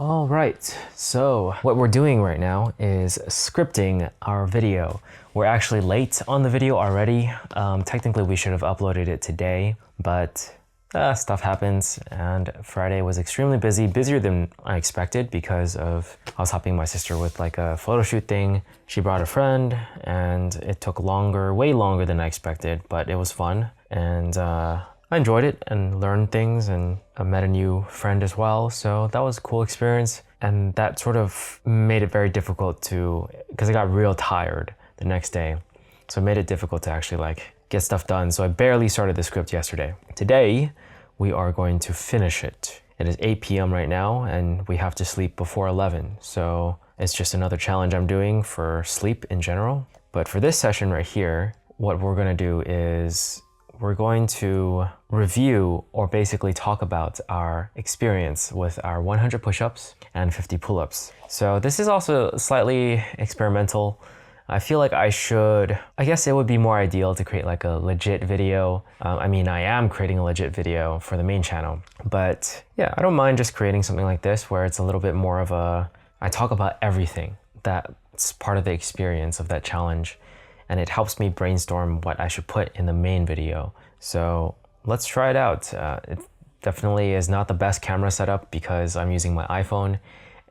All right, so what we're doing right now is scripting our video. We're actually late on the video already. Technically, we should have uploaded it today, but stuff happens, and Friday was extremely busy, busier than I expected because I was helping my sister with like a photo shoot thing. She brought a friend, and it took longer, way longer than I expected, but it was fun, and I enjoyed it and learned things, and I met a new friend as well. So that was a cool experience. And that sort of made it very difficult because I got real tired the next day. So it made it difficult to actually like get stuff done. So I barely started the script yesterday. Today, we are going to finish it. It is 8 p.m. right now, and we have to sleep before 11. So it's just another challenge I'm doing for sleep in general. But for this session right here, what we're gonna do is we're going to review or basically talk about our experience with our 100 push-ups and 50 pull-ups. So this is also slightly experimental. I feel like I guess it would be more ideal to create like a legit video. I am creating a legit video for the main channel, but yeah, I don't mind just creating something like this where it's a little bit more of I talk about everything that's part of the experience of that challenge. And it helps me brainstorm what I should put in the main video. So let's try it out. It definitely is not the best camera setup because I'm using my iPhone,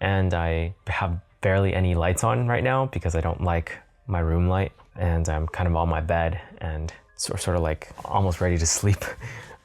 and I have barely any lights on right now because I don't like my room light, and I'm kind of on my bed and sort of like almost ready to sleep.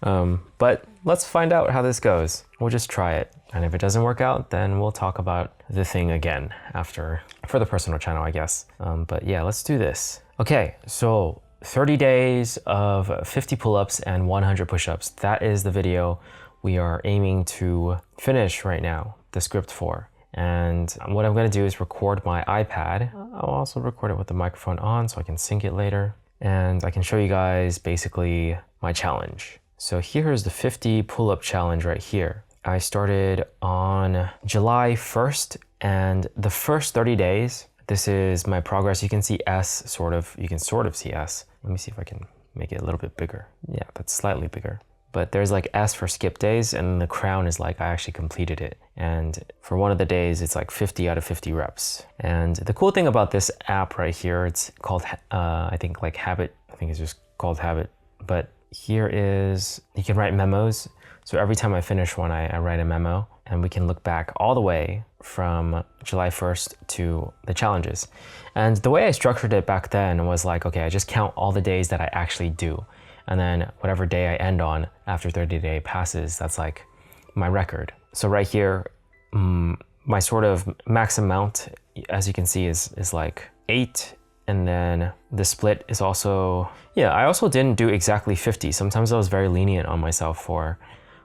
But let's find out how this goes. We'll just try it. And if it doesn't work out, then we'll talk about the thing again for the personal channel, I guess. But yeah, let's do this. Okay, so 30 days of 50 pull-ups and 100 push-ups. That is the video we are aiming to finish right now, the script for. And what I'm gonna do is record my iPad. I'll also record it with the microphone on so I can sync it later. And I can show you guys basically my challenge. So here's the 50 pull-up challenge right here. I started on July 1st, and the first 30 days, this is my progress. You can see S, you can sort of see S. Let me see if I can make it a little bit bigger. Yeah, that's slightly bigger. But there's like S for skip days, and the crown is like I actually completed it. And for one of the days, it's like 50 out of 50 reps. And the cool thing about this app right here, it's called, I think like Habit. I think it's just called Habit. But here is, you can write memos. So every time I finish one, I write a memo, and we can look back all the way from July 1st to the challenges. And the way I structured it back then was like, okay, I just count all the days that I actually do. And then whatever day I end on after 30 day passes, that's like my record. So right here, my sort of max amount, as you can see, is like 8. And then the split is also, yeah, I also didn't do exactly 50. Sometimes I was very lenient on myself for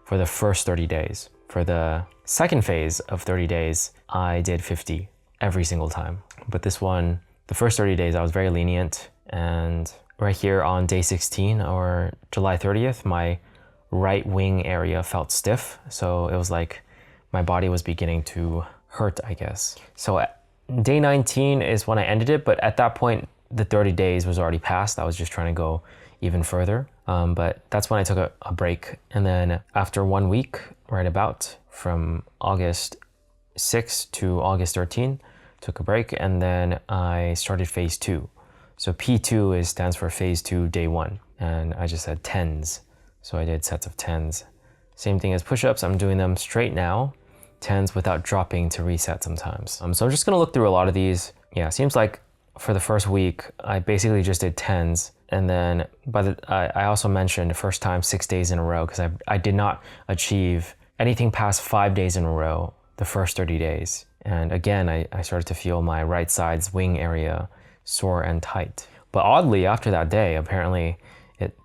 the first 30 days. For the second phase of 30 days, I did 50 every single time. But this one, the first 30 days, I was very lenient. And right here on day 16 or July 30th, my right wing area felt stiff. So it was like my body was beginning to hurt, I guess. So day 19 is when I ended it, but at that point, the 30 days was already passed. I was just trying to go even further. But that's when I took a break. And then after 1 week, right about from August 6th to August 13th, took a break. And then I started phase 2. So P2 stands for phase 2, day 1. And I just had 10s. So I did sets of 10s. Same thing as push-ups. I'm doing them straight now, 10s without dropping to reset sometimes. So I'm just gonna look through a lot of these. Yeah, seems like for the first week, I basically just did 10s. And then I also mentioned the first time 6 days in a row because I did not achieve anything past 5 days in a row the first 30 days. And again, I started to feel my right side's wing area sore and tight. But oddly, after that day, apparently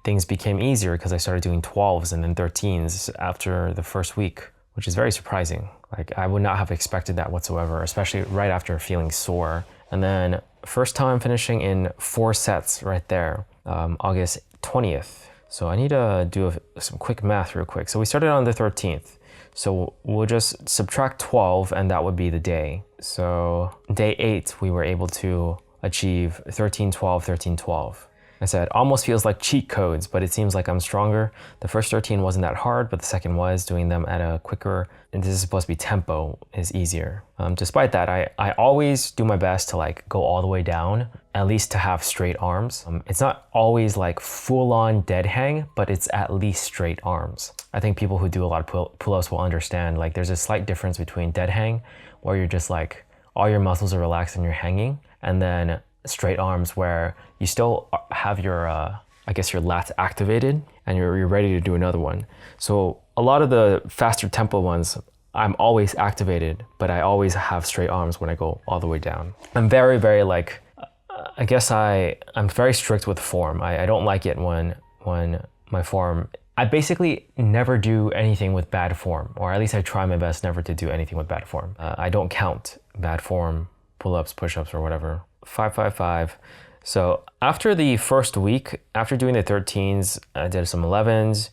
things became easier because I started doing 12s and then 13s after the first week, which is very surprising. Like I would not have expected that whatsoever, especially right after feeling sore. And then first time finishing in 4 sets right there. August 20th. So I need to do some quick math real quick. So we started on the 13th. So we'll just subtract 12 and that would be the day. So day 8, we were able to achieve 13, 12, 13, 12. I said, almost feels like cheat codes, but it seems like I'm stronger. The first 13 wasn't that hard, but the second was. Doing them at a quicker, and this is supposed to be tempo, is easier. Despite that, I always do my best to like go all the way down, at least to have straight arms. It's not always like full-on dead hang, but it's at least straight arms. I think people who do a lot of pull-ups will understand, like there's a slight difference between dead hang, where you're just like, all your muscles are relaxed and you're hanging, and then straight arms where you still have your, I guess your lats activated and you're ready to do another one. So a lot of the faster tempo ones, I'm always activated, but I always have straight arms when I go all the way down. I'm very, very like, I guess I'm very strict with form. I don't like it when my form, I basically never do anything with bad form, or at least I try my best never to do anything with bad form. I don't count bad form, pull-ups, push-ups, or whatever. 5, 5, 5. So after the first week, after doing the 13s, I did some 11s.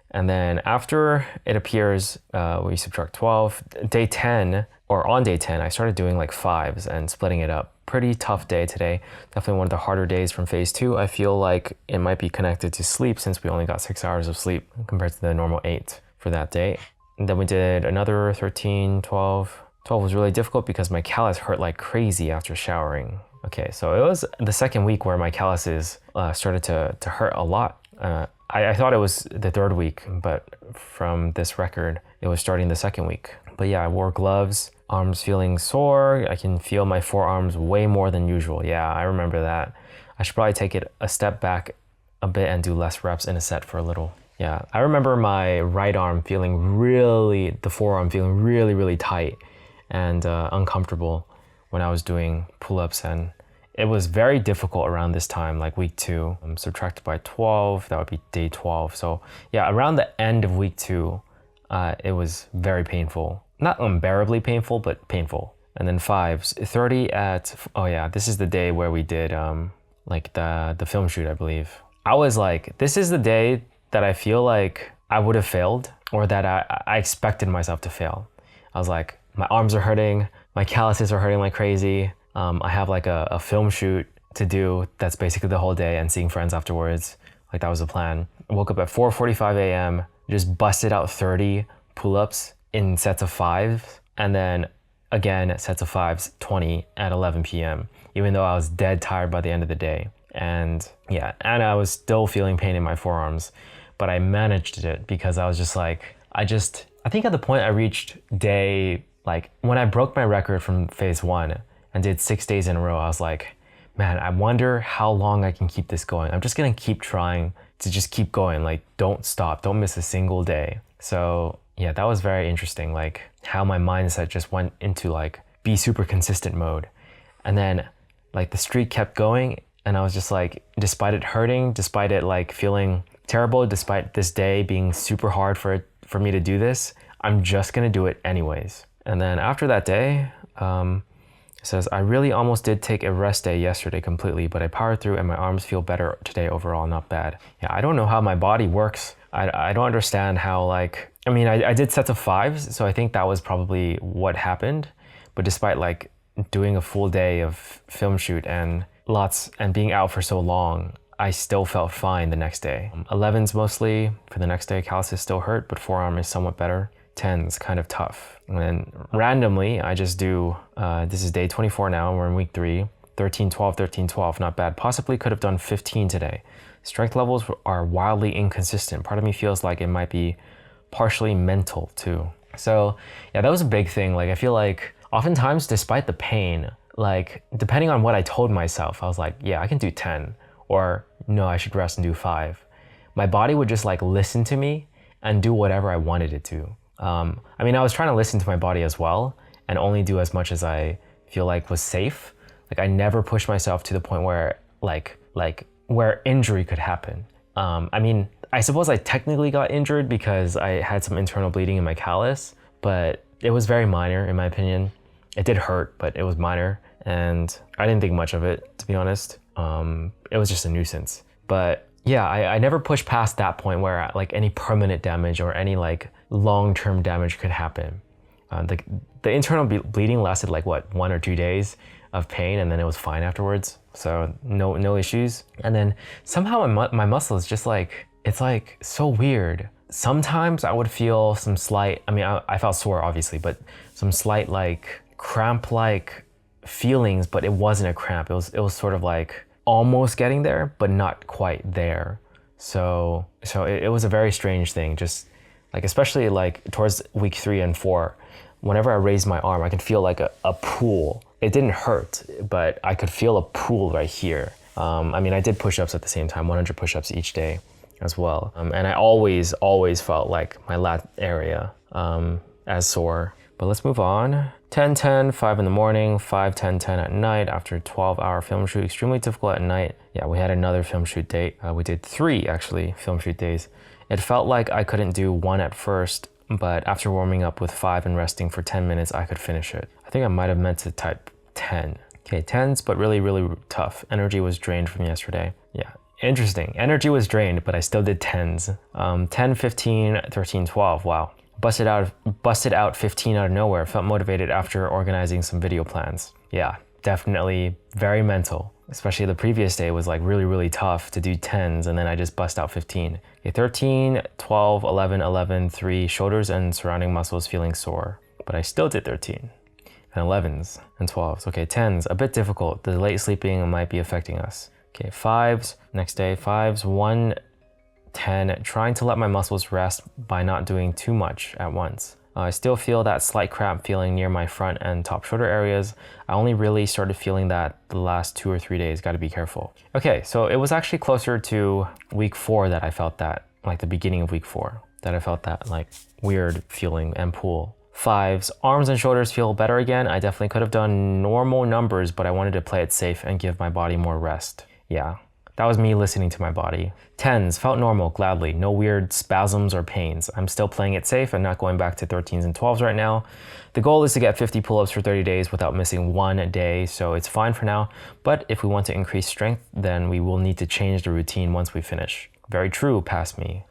And then after it appears, we subtract 12, day 10, or on day 10, I started doing like 5s and splitting it up. Pretty tough day today. Definitely one of the harder days from phase 2. I feel like it might be connected to sleep since we only got 6 hours of sleep compared to the normal 8 for that day. And then we did another 13, 12. 12 was really difficult because my callus hurt like crazy after showering. Okay, so it was the second week where my calluses started to hurt a lot. I thought it was the third week, but from this record, it was starting the second week. But yeah, I wore gloves, arms feeling sore. I can feel my forearms way more than usual. Yeah, I remember that. I should probably take it a step back a bit and do less reps in a set for a little. Yeah, I remember my right arm feeling really, the forearm feeling really, really tight and uncomfortable when I was doing pull-ups, and it was very difficult around this time, like week 2. Subtracted by 12, that would be day 12. So yeah, around the end of week 2, it was very painful. Not unbearably painful, but painful. And then 5s, 30 at, oh yeah, this is the day where we did like the film shoot, I believe. I was like, this is the day that I feel like I would have failed, or that I expected myself to fail. I was like, my arms are hurting, my calluses are hurting like crazy. I have like a film shoot to do that's basically the whole day and seeing friends afterwards. Like that was the plan. I woke up at 4:45 a.m., just busted out 30 pull-ups in sets of 5, and then again sets of 5s, 20 at 11 p.m., even though I was dead tired by the end of the day. And yeah, and I was still feeling pain in my forearms, but I managed it because I was just like, I think at the point I reached day, like when I broke my record from phase 1 and did 6 days in a row, I was like, man, I wonder how long I can keep this going. I'm just gonna keep trying to just keep going, like don't stop, don't miss a single day. So yeah, that was very interesting, like how my mindset just went into like be super consistent mode. And then like the streak kept going, and I was just like, despite it hurting, despite it like feeling terrible, despite this day being super hard for me to do this, I'm just gonna do it anyways. And then after that day, it says, I really almost did take a rest day yesterday completely, but I powered through and my arms feel better today overall, not bad. Yeah, I don't know how my body works. I don't understand how, like, I mean, I did sets of 5s, so I think that was probably what happened. But despite like doing a full day of film shoot and being out for so long, I still felt fine the next day. 11s mostly for the next day, calluses still hurt, but forearm is somewhat better. 10s kind of tough. And then randomly, I just do, this is day 24 now, and we're in week 3, 13, 12, 13, 12, not bad. Possibly could have done 15 today. Strength levels are wildly inconsistent. Part of me feels like it might be partially mental too. So yeah, that was a big thing. Like I feel like oftentimes despite the pain, like depending on what I told myself, I was like, yeah, I can do 10, or no, I should rest and do 5. My body would just like listen to me and do whatever I wanted it to. I mean, I was trying to listen to my body as well and only do as much as I feel like was safe. Like I never pushed myself to the point where where injury could happen. I mean, I suppose I technically got injured because I had some internal bleeding in my callus, but it was very minor in my opinion. It did hurt, but it was minor and I didn't think much of it, to be honest. It was just a nuisance. But yeah, I never pushed past that point where like any permanent damage or any like long-term damage could happen. The internal bleeding lasted like what, 1 or 2 days. of pain, and then it was fine afterwards. So no issues. And then somehow my muscle is just like, it's like so weird. Sometimes I would feel some slight, I mean, I felt sore obviously, but some slight like cramp-like feelings, but it wasn't a cramp. It was sort of like almost getting there, but not quite there. So it was a very strange thing. Just like, especially like towards week 3 and 4, whenever I raised my arm, I could feel like a pull. It didn't hurt, but I could feel a pull right here. I mean, I did push-ups at the same time, 100 push-ups each day as well. And I always felt like my lat area as sore. But let's move on. 10-10, 5 in the morning, 5-10-10 at night after a 12-hour film shoot. Extremely difficult at night. Yeah, we had another film shoot date. We did 3 actually film shoot days. It felt like I couldn't do 1 at first, but after warming up with 5 and resting for 10 minutes, I could finish it. I think I might have meant to type 10. Okay, 10s, but really tough. Energy was drained from yesterday. Yeah, interesting. Energy was drained, but I still did 10s. 10, 15, 13, 12, wow. Busted out 15 out of nowhere. Felt motivated after organizing some video plans. Yeah, definitely very mental. Especially the previous day was like really tough to do 10s, and then I just bust out 15. Okay, 13, 12, 11, 3, shoulders and surrounding muscles feeling sore. But I still did 13. And 11s and 12s. Okay, 10s, a bit difficult. The late sleeping might be affecting us. Okay, 5s, next day, 5s, 1, 10, trying to let my muscles rest by not doing too much at once. I still feel that slight cramp feeling near my front and top shoulder areas. I only really started feeling that the last 2 or 3 days. Got to be careful. Okay, so it was actually closer to week 4 that I felt that, like the beginning of week 4, that I felt that like weird feeling and pull. 5s, arms and shoulders feel better again. I definitely could have done normal numbers, but I wanted to play it safe and give my body more rest. Yeah, that was me listening to my body. 10s, felt normal, gladly. No weird spasms or pains. I'm still playing it safe and not going back to 13s and 12s right now. The goal is to get 50 pull-ups for 30 days without missing 1 day, so it's fine for now. But if we want to increase strength, then we will need to change the routine once we finish. Very true, past me.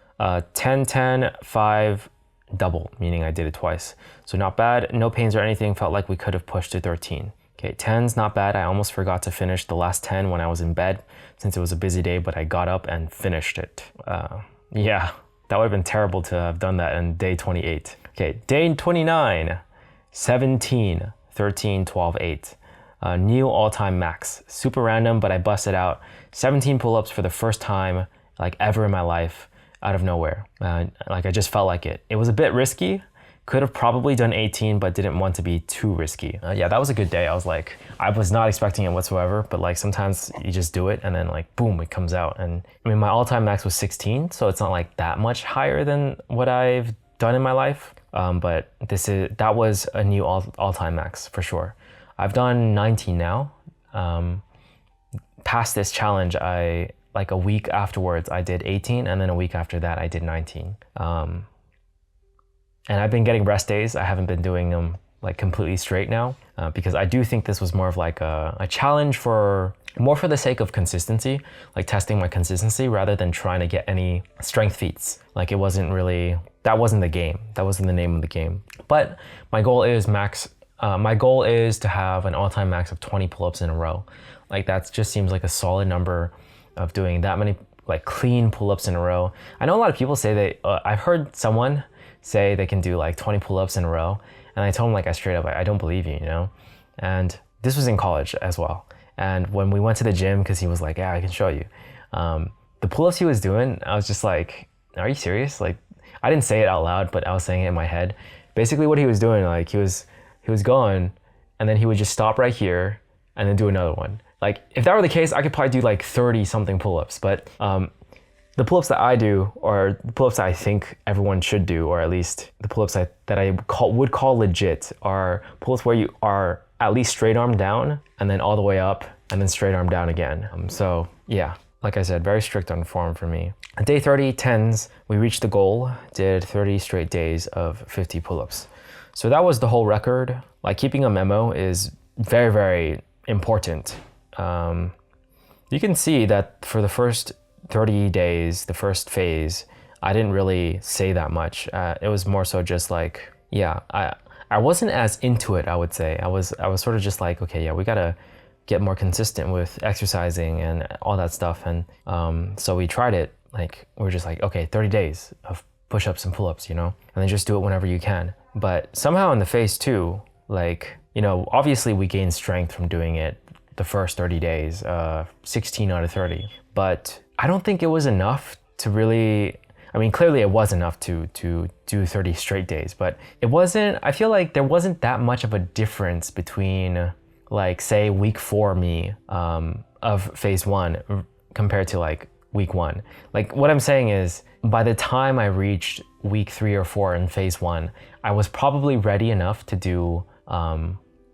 10, 10, 5, double, meaning I did it twice. So not bad, no pains or anything, felt like we could have pushed to 13. Okay, 10's not bad. I almost forgot to finish the last 10 when I was in bed since it was a busy day, but I got up and finished it. Yeah, that would have been terrible to have done that in day 28. Okay, day 29, 17, 13, 12, 8. New all-time max. Super random, but I busted out 17 pull-ups for the first time like ever in my life out of nowhere. Like I just felt like it. It was a bit risky. Could have probably done 18, but didn't want to be too risky. Yeah, that was a good day. I was not expecting it whatsoever, but like sometimes you just do it and then like, boom, it comes out. And I mean, my all-time max was 16, so it's not like that much higher than what I've done in my life. But that was a new all-time max for sure. I've done 19 now. Past this challenge, like a week afterwards, I did 18, and then a week after that, I did 19. And I've been getting rest days. I haven't been doing them like completely straight now because I do think this was more of like a challenge more for the sake of consistency, like testing my consistency rather than trying to get any strength feats. Like that wasn't the game. That wasn't the name of the game. But my goal is to have an all-time max of 20 pull-ups in a row. Like that just seems like a solid number of doing that many like clean pull-ups in a row. I know a lot of people say I've heard someone say they can do like 20 pull-ups in a row. And I told him like I straight up, I don't believe you, you know? And this was in college as well. And when we went to the gym, because he was like, yeah, I can show you. The pull-ups he was doing, I was just like, are you serious? Like, I didn't say it out loud, but I was saying it in my head. Basically what he was doing, like he was going and then he would just stop right here and then do another one. Like if that were the case, I could probably do like 30 something pull-ups, but the pull-ups that I do, or the pull-ups that I think everyone should do, or at least the pull-ups that I would call legit, are pull-ups where you are at least straight arm down and then all the way up and then straight arm down again. So yeah, like I said, very strict on form for me. On day 30, 10s, we reached the goal, did 30 straight days of 50 pull-ups. So that was the whole record. Like keeping a memo is very, very important. You can see that for the first 30 days, the first phase, I didn't really say that much. It was more so just like, yeah, I I wasn't as into it, I would say. I was sort of just like, okay, yeah, we gotta get more consistent with exercising and all that stuff. And so we tried it. Like, we were just like, okay, 30 days of push-ups and pull-ups, you know, and then just do it whenever you can. But somehow in the phase 2, like, you know, obviously we gained strength from doing it the first 30 days, 16 out of 30. But I don't think it was enough to really, I mean, clearly it was enough to do 30 straight days, but it wasn't, I feel like there wasn't that much of a difference between, like, say, week 4 me of phase 1 compared to like week 1. Like, what I'm saying is, by the time I reached week 3 or 4 in phase 1, I was probably ready enough to do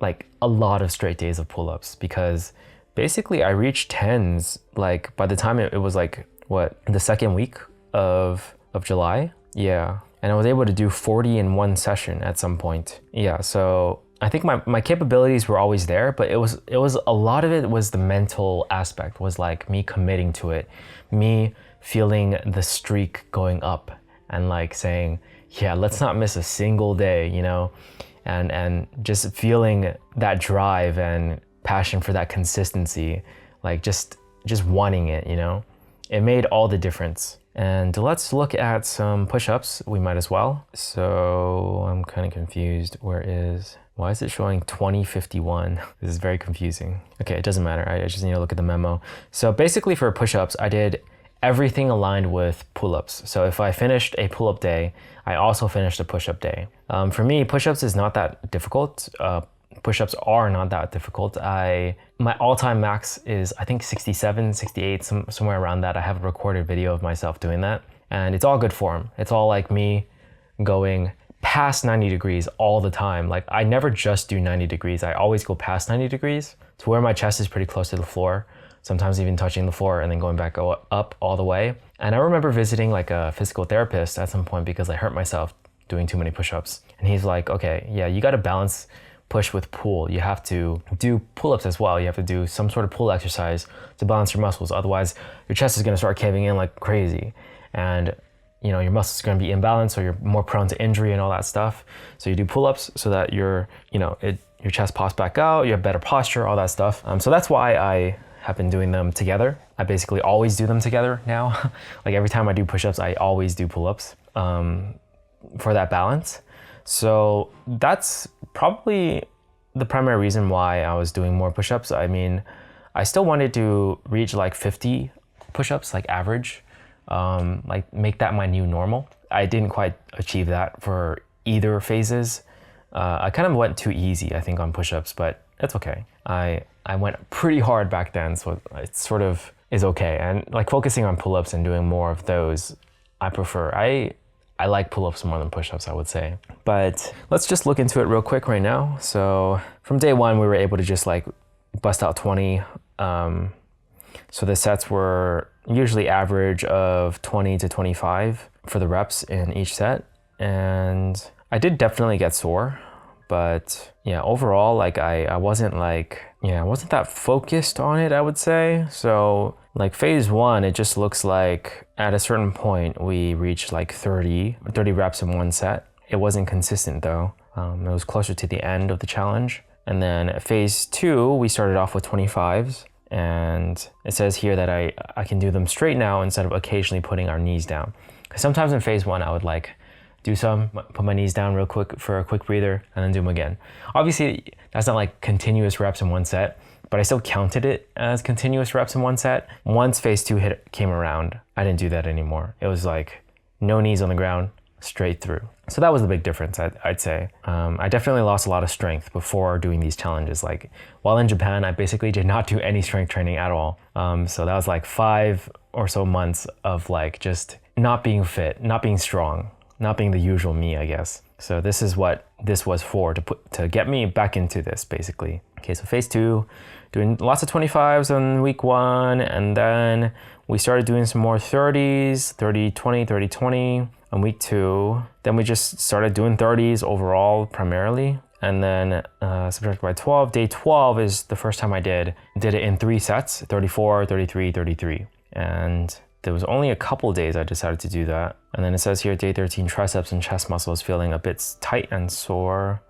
like a lot of straight days of pull-ups, because basically I reached 10s like by the time it was like, what, the second week of July? Yeah. And I was able to do 40 in one session at some point. Yeah, so I think my capabilities were always there, but it was a lot of it was the mental aspect, was like me committing to it, me feeling the streak going up and like saying, yeah, let's not miss a single day, you know, and just feeling that drive and passion for that consistency, like just wanting it, you know. It made all the difference. And let's look at some push-ups. We might as well. So I'm kind of confused. Why is it showing 2051? This is very confusing. Okay, it doesn't matter. I just need to look at the memo. So basically for push-ups, I did everything aligned with pull-ups. So if I finished a pull-up day, I also finished a push-up day. For me, push-ups is not that difficult. Push-ups are not that difficult. My all-time max is, I think, 67, 68, somewhere around that. I have a recorded video of myself doing that, and it's all good form. It's all like me going past 90 degrees all the time. Like, I never just do 90 degrees. I always go past 90 degrees to where my chest is pretty close to the floor, sometimes even touching the floor and then going back up all the way. And I remember visiting like a physical therapist at some point because I hurt myself doing too many push-ups. And he's like, okay, yeah, you got to balance push with pull. You have to do pull-ups as well. You have to do some sort of pull exercise to balance your muscles. Otherwise, your chest is going to start caving in like crazy. And you know, your muscles are going to be imbalanced, so you're more prone to injury and all that stuff. So you do pull-ups so that your chest pops back out, you have better posture, all that stuff. So that's why I have been doing them together. I basically always do them together now. Like every time I do push-ups, I always do pull-ups for that balance. So that's probably the primary reason why I was doing more push-ups. I mean, I still wanted to reach like 50 push-ups, like average, like make that my new normal. I didn't quite achieve that for either phases. I kind of went too easy, I think, on push-ups, but it's okay. I went pretty hard back then, so it sort of is okay. And like focusing on pull-ups and doing more of those, I prefer. I like pull-ups more than push-ups, I would say. But let's just look into it real quick right now. So from day 1, we were able to just like bust out 20. So the sets were usually average of 20 to 25 for the reps in each set. And I did definitely get sore, but yeah, overall, like I wasn't that focused on it, I would say. So like phase 1, it just looks like at a certain point we reached like 30 reps in one set. It wasn't consistent though. It was closer to the end of the challenge. And then phase 2, we started off with 25s. And it says here that I can do them straight now instead of occasionally putting our knees down. Because sometimes in phase 1, I would like do some, put my knees down real quick for a quick breather, and then do them again. Obviously, that's not like continuous reps in one set, but I still counted it as continuous reps in one set. Once phase 2 came around, I didn't do that anymore. It was like no knees on the ground, straight through. So that was the big difference, I'd say. I definitely lost a lot of strength before doing these challenges. Like while in Japan, I basically did not do any strength training at all. So that was like 5 or so months of like just not being fit, not being strong, not being the usual me, I guess. So this is what this was for, to get me back into this, basically. Okay, so phase 2, doing lots of 25s on week 1, and then we started doing some more 30s, 30-20, 30-20 on week 2. Then we just started doing 30s overall primarily. And then subtracted by 12, day 12 is the first time I did it in 3 sets, 34, 33, 33. And there was only a couple days I decided to do that. And then it says here, day 13, triceps and chest muscles feeling a bit tight and sore.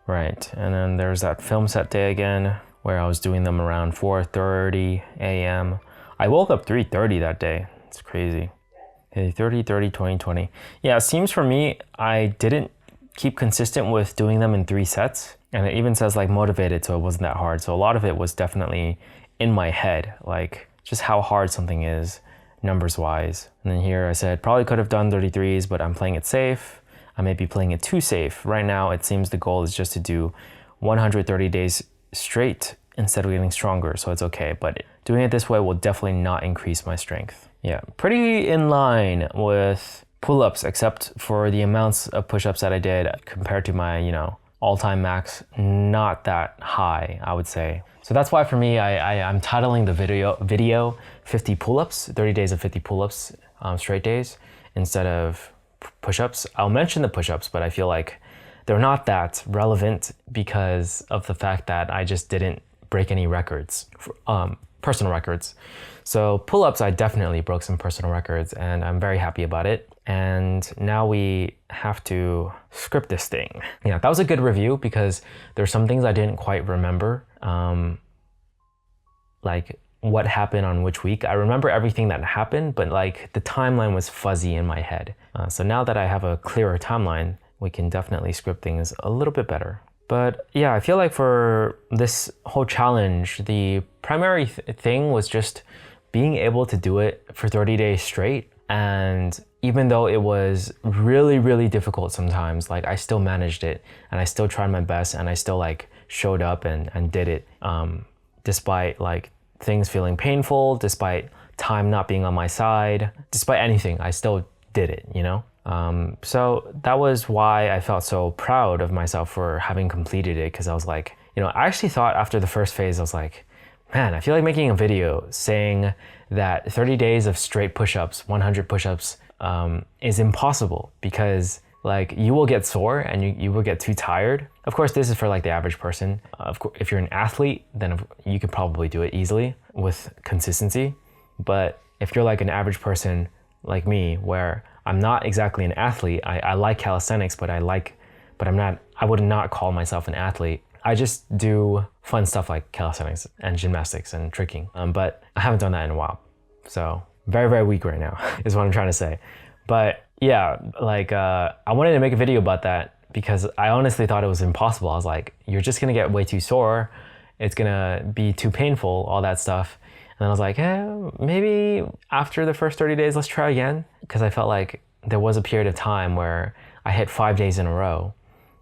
Right, and then there's that film set day again, where I was doing them around 4:30 a.m. I woke up 3:30 that day. It's crazy. Okay, 30/30/2020. Yeah, it seems for me, I didn't keep consistent with doing them in 3 sets. And it even says like motivated, so it wasn't that hard. So a lot of it was definitely in my head, like just how hard something is numbers wise. And then here I said, probably could have done 33s, but I'm playing it safe. I may be playing it too safe. Right now, it seems the goal is just to do 130 days straight instead of getting stronger, so it's okay. But doing it this way will definitely not increase my strength. Yeah, pretty in line with pull-ups, except for the amounts of push-ups that I did compared to my, all-time max, not that high, I would say. So that's why for me, I'm titling the video 50 pull-ups, 30 days of 50 pull-ups, straight days, instead of push-ups. I'll mention the push-ups, but I feel like they're not that relevant because of the fact that I just didn't break any records, personal records. So pull-ups, I definitely broke some personal records and I'm very happy about it. And now we have to script this thing. Yeah, that was a good review because there's some things I didn't quite remember. Like what happened on which week. I remember everything that happened, but like the timeline was fuzzy in my head. So now that I have a clearer timeline, we can definitely script things a little bit better. But yeah, I feel like for this whole challenge, the primary thing was just being able to do it for 30 days straight. And even though it was really, really difficult sometimes, like I still managed it and I still tried my best and I still like showed up and did it. Despite like things feeling painful, despite time not being on my side, despite anything, I still did it, So that was why I felt so proud of myself for having completed it, because I was like, I actually thought after the first phase, I was like, man, I feel like making a video saying that 30 days of straight push-ups, 100 push-ups is impossible because like you will get sore and you will get too tired. Of course, this is for like the average person. Of course, if you're an athlete, then you could probably do it easily with consistency. But if you're like an average person like me, where I'm not exactly an athlete, I like calisthenics, but I would not call myself an athlete. I just do fun stuff like calisthenics and gymnastics and tricking, but I haven't done that in a while. So very, very weak right now is what I'm trying to say. But yeah, like I wanted to make a video about that because I honestly thought it was impossible. I was like, you're just gonna get way too sore. It's gonna be too painful, all that stuff. And then I was like, maybe after the first 30 days, let's try again. Because I felt like there was a period of time where I hit 5 days in a row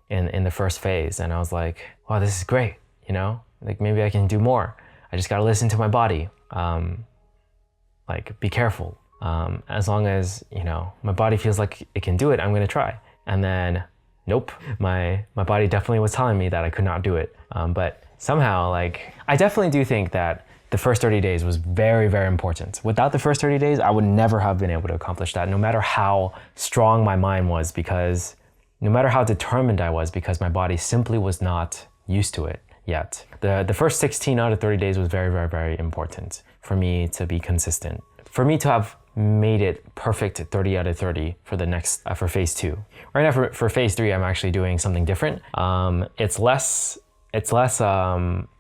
in the first phase. And I was like, wow, this is great, Like maybe I can do more. I just gotta listen to my body. Like be careful. As long as, my body feels like it can do it, I'm gonna try. And then, nope, my body definitely was telling me that I could not do it. But somehow, like, I definitely do think that the first 30 days was very, very important. Without the first 30 days, I would never have been able to accomplish that, no matter how strong my mind was, because no matter how determined I was, because my body simply was not used to it yet. The first 16 out of 30 days was very, very, very important for me to be consistent. For me to have made it perfect 30 out of 30 for the next, for phase 2. Right now for phase 3, I'm actually doing something different. It's less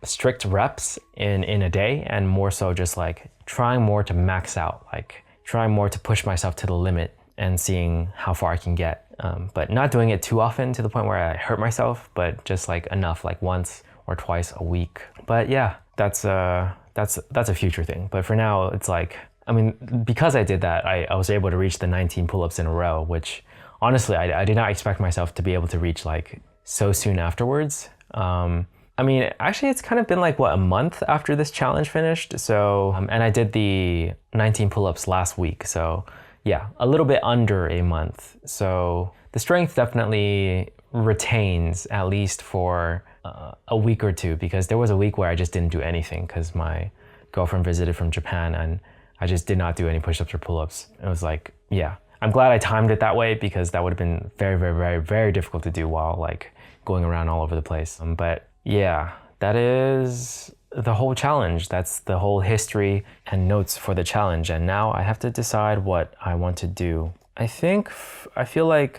strict reps in a day and more so just like trying more to max out, like trying more to push myself to the limit and seeing how far I can get. But not doing it too often to the point where I hurt myself, but just like enough, like once or twice a week. But yeah, that's a future thing. But for now, it's like, because I did that, I was able to reach the 19 pull-ups in a row, which honestly, I did not expect myself to be able to reach like so soon afterwards. Actually, it's kind of been like, a month after this challenge finished. So, and I did the 19 pull-ups last week. So yeah, a little bit under a month. So the strength definitely retains at least for a week or two, because there was a week where I just didn't do anything because my girlfriend visited from Japan and I just did not do any push-ups or pull-ups. It was like, yeah, I'm glad I timed it that way because that would have been very, very, very, very difficult to do while like going around all over the place. But yeah, that is the whole challenge. That's the whole history and notes for the challenge. And now I have to decide what I want to do I feel like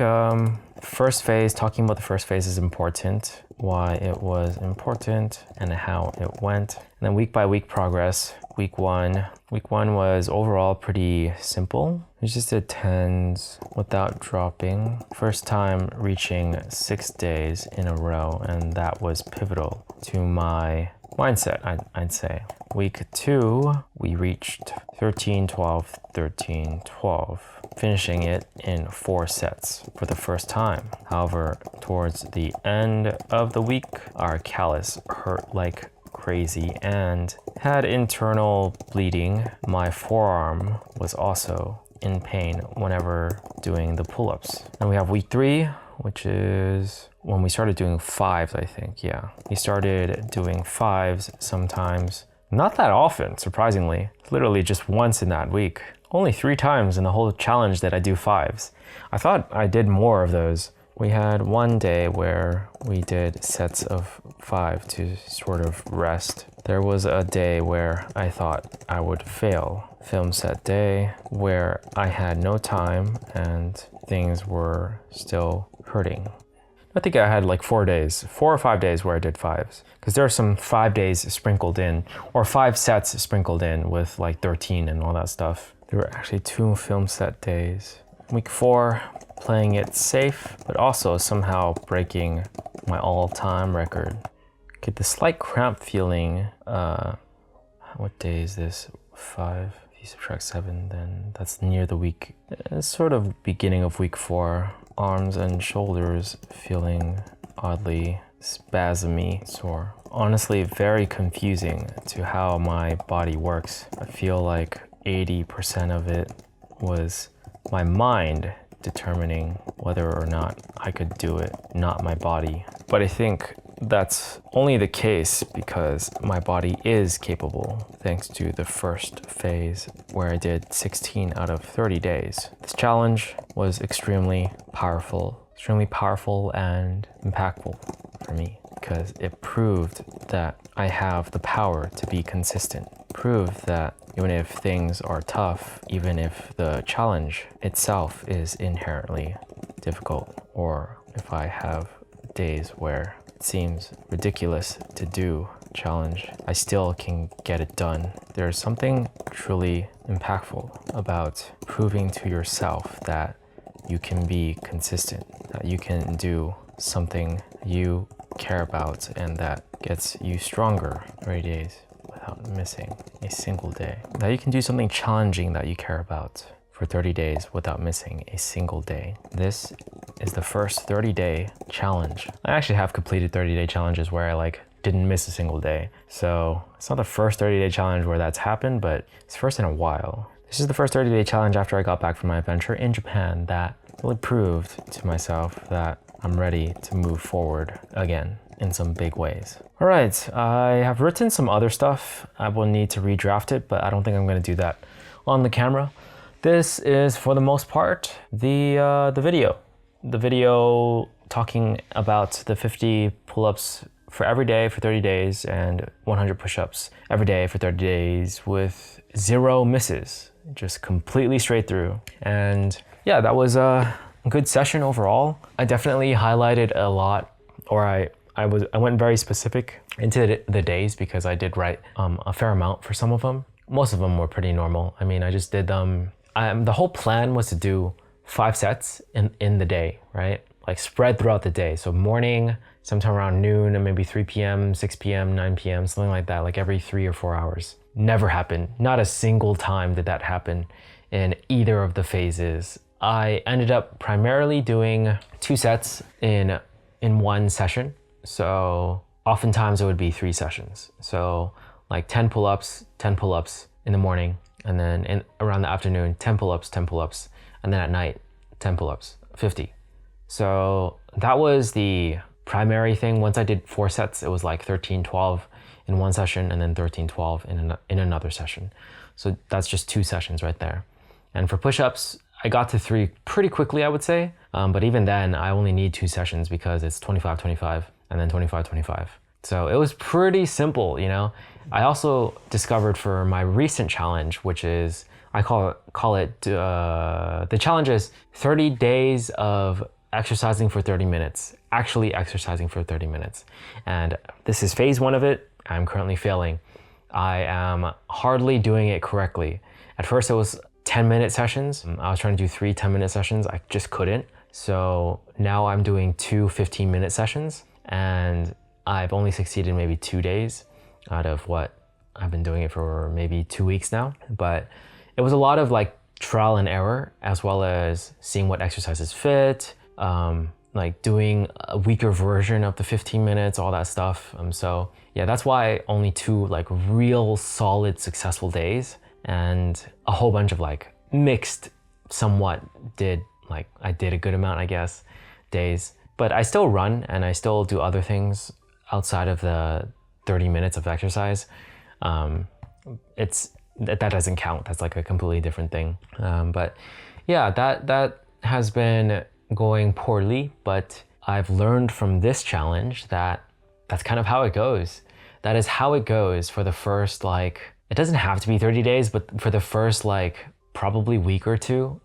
first phase, talking about the first phase is important, why it was important and how it went. And then week by week progress. Week one was overall pretty simple. It just did 10s without dropping. First time reaching 6 days in a row, and that was pivotal to my mindset, I'd say. Week 2, we reached 13, 12, 13, 12, finishing it in 4 sets for the first time. However, towards the end of the week, our callus hurt like crazy and had internal bleeding. My forearm was also in pain whenever doing the pull-ups. And we have week 3, which is when we started doing 5s, I think. Yeah, we started doing 5s sometimes. Not that often, surprisingly. Literally just once in that week. Only 3 times in the whole challenge that I do 5s. I thought I did more of those. We had one day where we did sets of 5 to sort of rest. There was a day where I thought I would fail. Film set day where I had no time and things were still hurting. I think I had like 4 or 5 days where I did 5s, because there are some 5 days sprinkled in, or 5 sets sprinkled in with like 13 and all that stuff. There were actually 2 film set days. Week 4, playing it safe, but also somehow breaking my all-time record. Get the slight cramp feeling. What day is this? 5. If you subtract 7, then that's near the week. It's sort of beginning of week 4. Arms and shoulders feeling oddly spasmy, sore. Honestly, very confusing to how my body works. I feel like 80% of it was my mind determining whether or not I could do it, not my body. But I think that's only the case because my body is capable, thanks to the first phase where I did 16 out of 30 days. This challenge was extremely powerful and impactful for me because it proved that I have the power to be consistent. Proved that even if things are tough, even if the challenge itself is inherently difficult, or if I have days where it seems ridiculous to do challenge, I still can get it done. There's something truly impactful about proving to yourself that you can be consistent, that you can do something you care about and that gets you stronger 30 days without missing a single day. That you can do something challenging that you care about for 30 days without missing a single day. This is the first 30-day challenge. I actually have completed 30-day challenges where I didn't miss a single day. So it's not the first 30-day challenge where that's happened, but it's first in a while. This is the first 30-day challenge after I got back from my adventure in Japan that really proved to myself that I'm ready to move forward again in some big ways. All right, I have written some other stuff. I will need to redraft it, but I don't think I'm gonna do that on the camera. This is, for the most part, the video. The video talking about the 50 pull-ups for every day for 30 days and 100 push-ups every day for 30 days with 0 misses, just completely straight through. And yeah, that was a good session overall. I definitely highlighted a lot, or I went very specific into the days because I did write a fair amount for some of them. Most of them were pretty normal. I mean, I just did them. The whole plan was to do 5 sets in the day, right? Like spread throughout the day. So morning, sometime around noon, and maybe 3 p.m., 6 p.m., 9 p.m., something like that, like every 3 or 4 hours. Never happened. Not a single time did that happen in either of the phases. I ended up primarily doing 2 sets in one session. So oftentimes it would be 3 sessions. So like 10 pull-ups in the morning, and then around the afternoon, 10 pull-ups, and then at night, 10 pull-ups, 50. So that was the primary thing. Once I did 4 sets, it was like 13, 12 in one session, and then 13, 12 in another session. So that's just 2 sessions right there. And for push-ups, I got to 3 pretty quickly, I would say. But even then, I only need 2 sessions because it's 25, 25, and then 25, 25. So it was pretty simple, you know? I also discovered for my recent challenge, which is the challenge is 30 days of exercising for 30 minutes, actually exercising for 30 minutes. And this is phase 1 of it. I'm currently failing. I am hardly doing it correctly. At first it was 10-minute sessions. I was trying to do 3 10-minute sessions. I just couldn't. So now I'm doing 2 15-minute sessions, and I've only succeeded maybe 2 days out of what I've been doing it for maybe 2 weeks now. But it was a lot of like trial and error, as well as seeing what exercises fit, like doing a weaker version of the 15 minutes, all that stuff. So yeah, that's why only 2 like real solid successful days, and a whole bunch of like mixed somewhat I did a good amount, I guess, days. But I still run and I still do other things outside of the 30 minutes of exercise. That doesn't count. That's like a completely different thing. But yeah, that has been going poorly, but I've learned from this challenge that that's kind of how it goes. That is how it goes for the first, like, it doesn't have to be 30 days, but for the first like probably week or 2,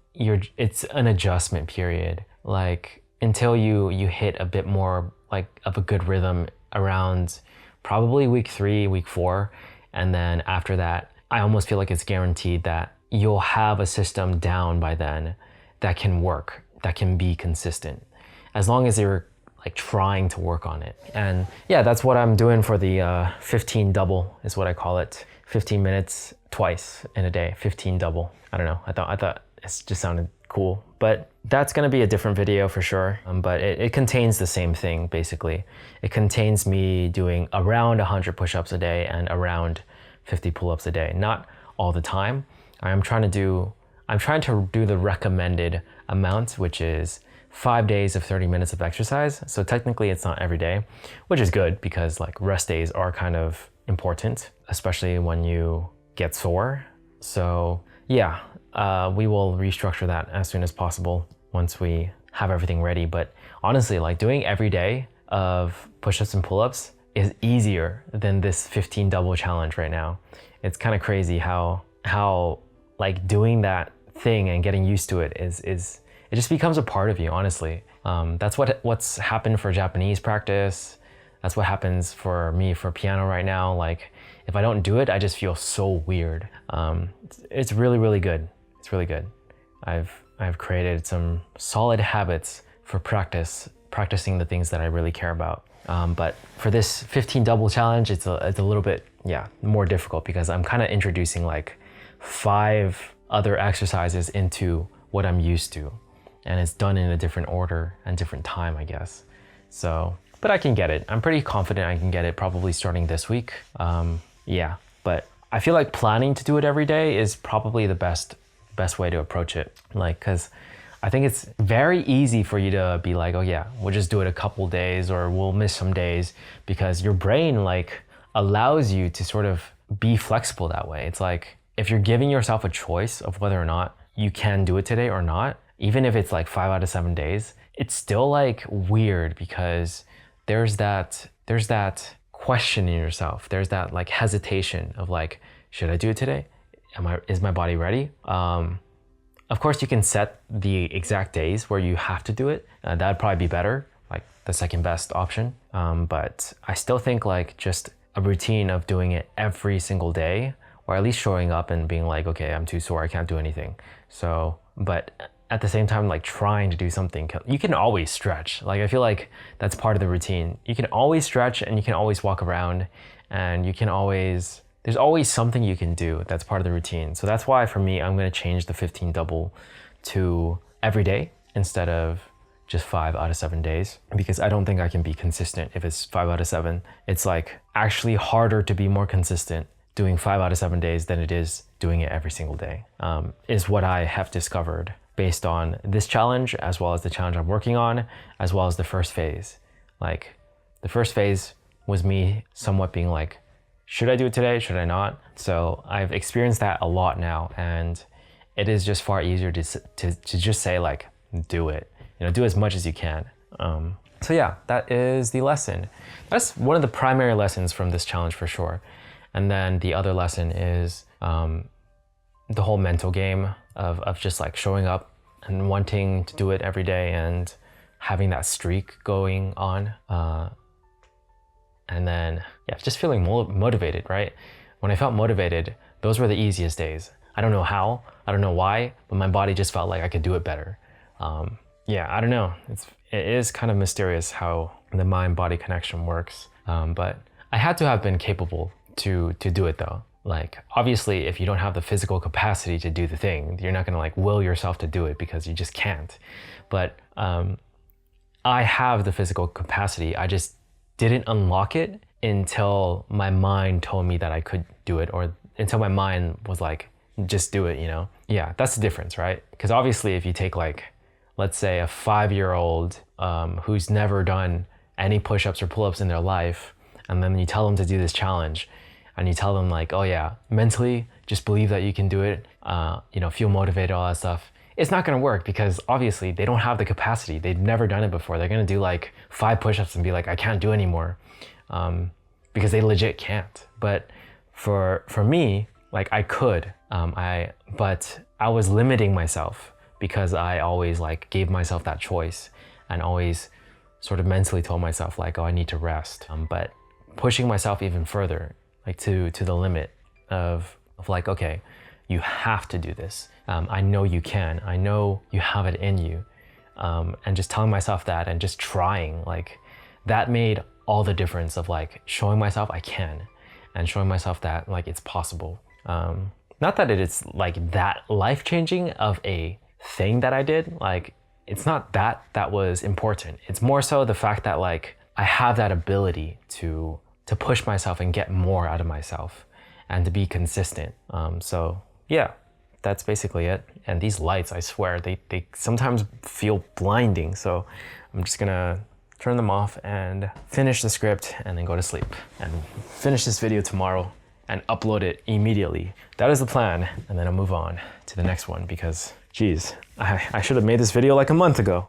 it's an adjustment period. Like until you hit a bit more like of a good rhythm around probably week 3, week 4. And then after that, I almost feel like it's guaranteed that you'll have a system down by then that can work, that can be consistent, as long as you're like trying to work on it. And yeah, that's what I'm doing for the 15 double is what I call it. 15 minutes twice in a day, 15 double. I don't know, I thought it just sounded cool, but that's gonna be a different video for sure. But it contains the same thing, basically. It contains me doing around 100 push-ups a day and around 50 pull-ups a day. Not all the time. I'm trying to do the recommended amount, which is 5 days of 30 minutes of exercise. So technically it's not every day, which is good because like rest days are kind of important, especially when you get sore. So yeah, we will restructure that as soon as possible once we have everything ready. But honestly, like doing every day of push-ups and pull-ups is easier than this 15 double challenge right now. It's kind of crazy how like doing that thing and getting used to it is it just becomes a part of you, honestly. That's what's happened for Japanese practice. That's what happens for me for piano right now. Like if I don't do it, I just feel so weird. It's really, really good. It's really good. I've created some solid habits for practicing the things that I really care about. But for this 15 double challenge, it's a little bit, more difficult because I'm kind of introducing like 5 other exercises into what I'm used to. And it's done in a different order and different time, I guess. So, but I can get it. I'm pretty confident I can get it probably starting this week. But I feel like planning to do it every day is probably the best way to approach it. Like, cause I think it's very easy for you to be like, oh yeah, we'll just do it a couple days or we'll miss some days, because your brain like allows you to sort of be flexible that way. It's like, if you're giving yourself a choice of whether or not you can do it today or not, even if it's like 5 out of 7 days, it's still like weird because there's that question in yourself. There's that like hesitation of like, should I do it today? Is my body ready? Of course you can set the exact days where you have to do it. That'd probably be better, like the second best option. But I still think like just a routine of doing it every single day, or at least showing up and being like, okay, I'm too sore, I can't do anything. So, but at the same time, like trying to do something, you can always stretch. Like, I feel like that's part of the routine. You can always stretch and you can always walk around, and there's always something you can do that's part of the routine. So that's why for me, I'm gonna change the 15 double to every day instead of just 5 out of 7 days, because I don't think I can be consistent if it's 5 out of 7. It's like actually harder to be more consistent doing 5 out of 7 days than it is doing it every single day, is what I have discovered based on this challenge, as well as the challenge I'm working on, as well as the first phase. Like the first phase was me somewhat being like, should I do it today? Should I not? So I've experienced that a lot now, and it is just far easier to just say like, do it, do as much as you can. So yeah, that is the lesson. That's one of the primary lessons from this challenge for sure. And then the other lesson is the whole mental game of just like showing up and wanting to do it every day and having that streak going on. And then, yeah, just feeling motivated, right? When I felt motivated, those were the easiest days. I don't know how, I don't know why, but my body just felt like I could do it better. Yeah, I don't know. It is kind of mysterious how the mind-body connection works. But I had to have been capable to do it though. Like, obviously, if you don't have the physical capacity to do the thing, you're not gonna like will yourself to do it because you just can't. But I have the physical capacity. I just didn't unlock it until my mind told me that I could do it, or until my mind was like, just do it, you know? Yeah, that's the difference, right? Because obviously if you take like, let's say a 5-year-old who's never done any push-ups or pull-ups in their life, and then you tell them to do this challenge, and you tell them like, oh yeah, mentally, just believe that you can do it, you know, feel motivated, all that stuff. It's not gonna work because obviously they don't have the capacity. They've never done it before. They're gonna do like 5 push-ups and be like, I can't do anymore, because they legit can't. But for me, like I could, but I was limiting myself because I always like gave myself that choice and always sort of mentally told myself like, oh, I need to rest. But pushing myself even further, like to the limit of like, okay, you have to do this. I know you can. I know you have it in you. And just telling myself that and just trying, like that made all the difference of like showing myself I can and showing myself that like it's possible. Not that it is like that life-changing of a thing that I did. Like it's not that was important. It's more so the fact that like I have that ability to push myself and get more out of myself and to be consistent. So yeah, that's basically it. And these lights, I swear, they sometimes feel blinding. So I'm just gonna turn them off and finish the script and then go to sleep and finish this video tomorrow and upload it immediately. That is the plan. And then I'll move on to the next one because, geez, I should have made this video like a month ago.